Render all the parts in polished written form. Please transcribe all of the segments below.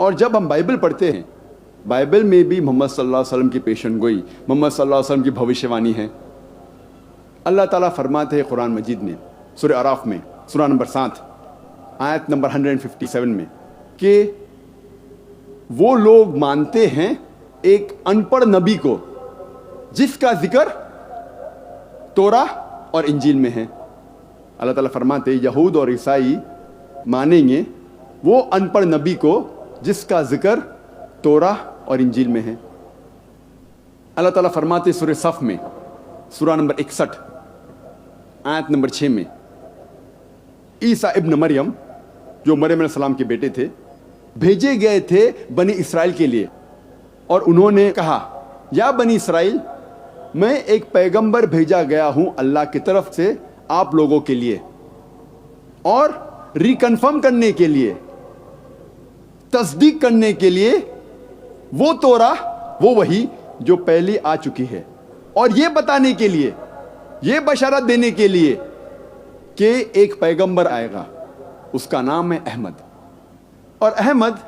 اور جب ہم بائبل پڑھتے ہیں، بائبل میں بھی محمد صلی اللہ علیہ وسلم کی پیشن گوئی، محمد صلی اللہ علیہ وسلم کی بھوشیوانی ہے۔ اللہ تعالیٰ فرماتے ہیں قرآن مجید میں، سورہ اعراف میں، سورہ نمبر 7 آیت نمبر 157 میں، کہ وہ لوگ مانتے ہیں ایک ان پڑھ نبی کو جس کا ذکر توراہ اور انجیل میں ہے۔ اللہ تعالیٰ فرماتے ہیں یہود اور عیسائی مانیں گے وہ ان پڑھ نبی کو جس کا ذکر توراہ اور انجیل میں ہے۔ اللہ تعالیٰ فرماتے سورہ صف میں، سورہ نمبر 61 آیت نمبر 6 میں، عیسیٰ ابن مریم جو مریم علیہ السلام کے بیٹے تھے، بھیجے گئے تھے بنی اسرائیل کے لیے، اور انہوں نے کہا یا بنی اسرائیل، میں ایک پیغمبر بھیجا گیا ہوں اللہ کی طرف سے آپ لوگوں کے لیے، اور ریکنفرم کرنے کے لیے، تصدیق کرنے کے لیے وہ توراہ، وہ وحی جو پہلی آ چکی ہے، اور یہ بتانے کے لیے، یہ بشارت دینے کے لیے کہ ایک پیغمبر آئے گا، اس کا نام ہے احمد۔ اور احمد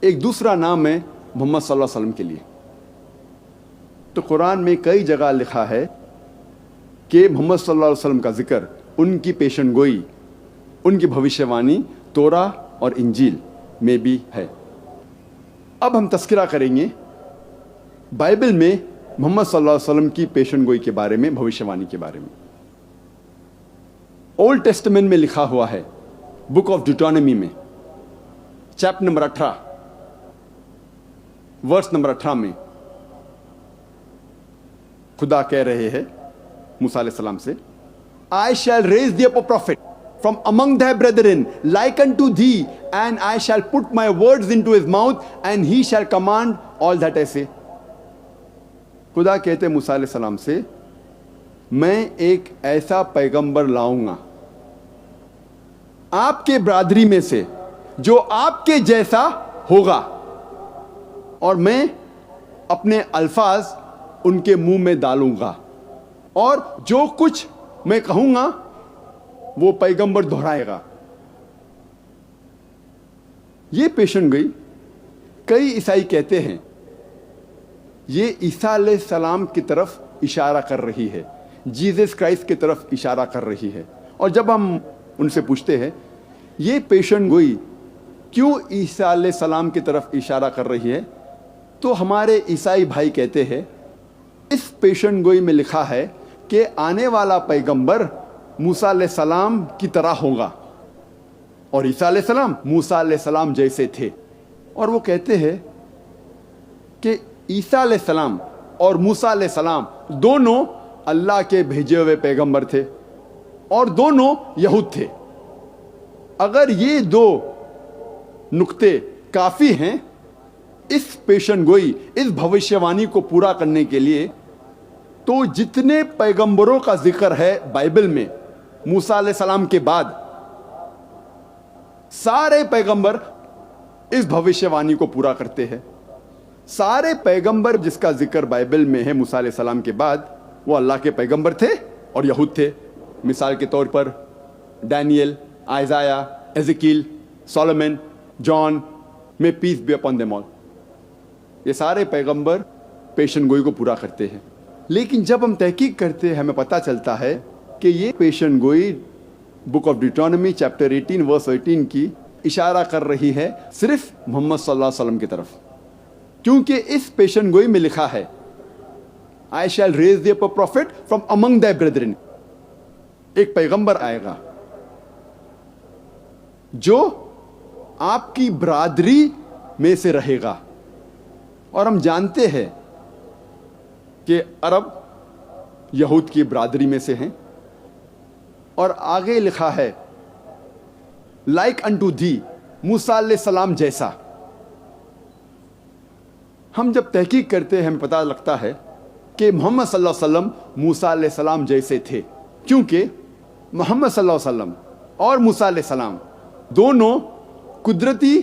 ایک دوسرا نام ہے محمد صلی اللہ علیہ وسلم کے لیے۔ تو قرآن میں کئی جگہ لکھا ہے کہ محمد صلی اللہ علیہ وسلم کا ذکر، ان کی پیشن گوئی، ان کی بھوشیوانی توراہ اور انجیل میں بھی ہے۔ اب ہم تذکرہ کریں گے بائبل میں محمد صلی اللہ علیہ وسلم کی پیشن گوئی کے بارے میں، بھوشیوانی کے بارے میں۔ اولڈ ٹیسٹمنٹ میں لکھا ہوا ہے، بک آف ڈیوٹرانومی میں، چیپٹر نمبر 18 ورس نمبر 18 میں خدا کہہ رہے ہیں موسیٰ علیہ السلام سے، I shall raise thee up a prophet from among thy brethren like unto thee, and I shall put my words into his mouth, and he shall command all that I say۔ خدا کہتے موسیٰ علیہ السلام سے، میں ایک ایسا پیغمبر لاؤں گا آپ کے برادری میں سے جو آپ کے جیسا ہوگا، اور میں اپنے الفاظ ان کے منہ میں ڈالوں گا، اور جو کچھ میں کہوں گا وہ پیغمبر دہرائے گا۔ یہ پیشن گوئی کئی عیسائی کہتے ہیں یہ عیسیٰ علیہ السلام کی طرف اشارہ کر رہی ہے، جیزس کرائسٹ کی طرف اشارہ کر رہی ہے۔ اور جب ہم ان سے پوچھتے ہیں یہ پیشن گوئی کیوں عیسیٰ علیہ السلام کی طرف اشارہ کر رہی ہے، تو ہمارے عیسائی بھائی کہتے ہیں اس پیشن گوئی میں لکھا ہے کہ آنے والا پیغمبر موسیٰ علیہ السلام کی طرح ہوگا، اور عیسیٰ علیہ السلام موسیٰ علیہ السلام جیسے تھے۔ اور وہ کہتے ہیں کہ عیسیٰ علیہ السلام اور موسیٰ علیہ السلام دونوں اللہ کے بھیجے ہوئے پیغمبر تھے، اور دونوں یہود تھے۔ اگر یہ دو نقطے کافی ہیں اس پیشن گوئی، اس بھوشیوانی کو پورا کرنے کے لیے، تو جتنے پیغمبروں کا ذکر ہے بائبل میں موسیٰ علیہ السلام کے بعد، سارے پیغمبر اس بھوشیوانی کو پورا کرتے ہیں۔ سارے پیغمبر جس کا ذکر بائبل میں ہے موسیٰ علیہ السلام کے بعد، وہ اللہ کے پیغمبر تھے اور یہود تھے۔ مثال کے طور پر Daniel, آئزایا، ایزیکیل، Solomon, John, may peace be upon them all, یہ سارے پیغمبر پیشن گوئی کو پورا کرتے ہیں۔ لیکن جب ہم تحقیق کرتے ہیں ہمیں پتہ چلتا ہے کہ یہ پیشن گوئی بک آف ڈیوٹرانومی چیپٹر 18 ورس 18 کی اشارہ کر رہی ہے صرف محمد صلی اللہ علیہ وسلم کی طرف، کیونکہ اس پیشن گوئی میں لکھا ہے I shall raise thee up a prophet from among thy brethren، ایک پیغمبر آئے گا جو آپ کی برادری میں سے رہے گا۔ اور ہم جانتے ہیں کہ عرب یہود کی برادری میں سے ہیں، اور آگے لکھا ہے لائک انٹو دی، موسیٰ علیہ السلام جیسا۔ ہم جب تحقیق کرتے ہیں ہمیں پتہ لگتا ہے کہ محمد صلی اللہ علیہ وسلم موسیٰ علیہ السلام جیسے تھے، کیونکہ محمد صلی اللہ علیہ وسلم اور موسیٰ علیہ السلام دونوں قدرتی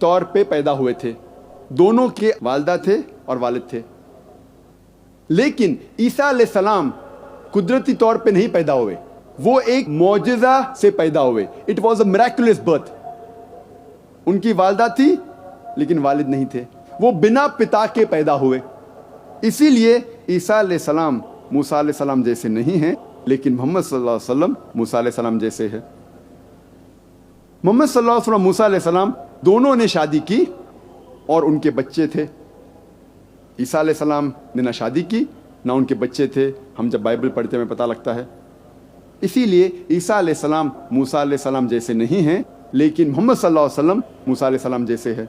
طور پہ پیدا ہوئے تھے، دونوں کے والدہ تھے اور والد تھے۔ لیکن عیسیٰ علیہ السلام قدرتی طور پہ نہیں پیدا ہوئے، وہ ایک معجزہ سے پیدا ہوئے۔ It was a miraculous birth. ان کی والدہ تھی لیکن والد نہیں تھے، وہ بنا پتا کے پیدا ہوئے، اسی لیے عیسیٰ علیہ السلام موسیٰ علیہ السلام جیسے نہیں ہیں، لیکن محمد صلی اللہ علیہ وسلم موسیٰ علیہ السلام جیسے ہے۔ محمد صلی اللہ علیہ وسلم موسیٰ علیہ السلام دونوں نے شادی کی اور ان کے بچے تھے۔ عیسیٰ علیہ السلام نے نہ شادی کی نہ ان کے بچے تھے، ہم جب بائبل پڑھتے ہیں ہمیں پتہ لگتا ہے۔ اسی لیے عیسیٰ علیہ السلام موسیٰ علیہ السلام جیسے نہیں ہیں، لیکن محمد صلی اللہ علیہ وسلم موسیٰ علیہ السلام جیسے ہے۔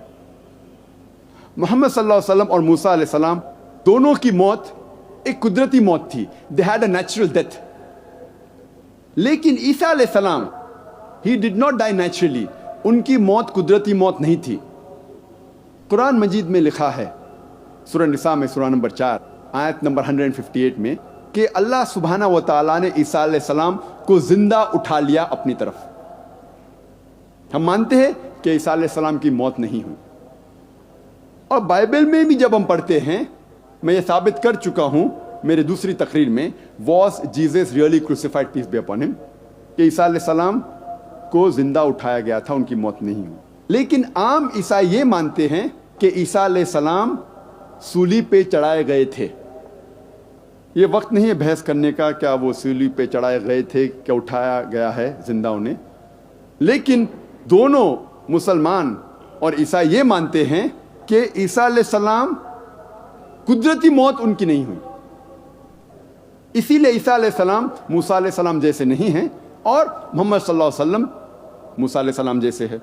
محمد صلی اللہ علیہ وسلم اور موسیٰ علیہ السلام دونوں کی موت ایک قدرتی موت تھی، they had a natural death۔ لیکن عیسیٰ علیہ السلام he did not die naturally، ان کی موت قدرتی موت نہیں تھی۔ قرآن مجید میں لکھا ہے سورہ نساء میں سورہ نمبر 4 آیت نمبر 158 میں کہ اللہ سبحانہ و تعالیٰ نے عیسیٰ علیہ السلام کو زندہ اٹھا لیا اپنی طرف۔ ہم مانتے ہیں کہ عیسیٰ علیہ السلام کی موت نہیں ہوئی، اور بائبل میں بھی جب ہم پڑھتے ہیں، میں یہ ثابت کر چکا ہوں میرے دوسری تقریر میں، was Jesus really crucified peace be upon him، کہ عیسیٰ علیہ السلام کو زندہ اٹھایا گیا تھا، ان کی موت نہیں ہوئی۔ لیکن عام عیسائی یہ مانتے ہیں کہ عیسیٰ علیہ السلام سولی پہ چڑھائے گئے تھے۔ یہ وقت نہیں ہے بحث کرنے کا کیا وہ سولی پہ چڑھائے گئے تھے، کیا اٹھایا گیا ہے زندہ انہیں، لیکن دونوں مسلمان اور عیسائی یہ مانتے ہیں کہ عیسیٰ علیہ السلام قدرتی موت ان کی نہیں ہوئی، اسی لیے عیسیٰ علیہ السلام موسیٰ علیہ السلام جیسے نہیں ہیں اور محمد صلی اللہ علیہ وسلم موسیٰ علیہ السلام جیسے ہے۔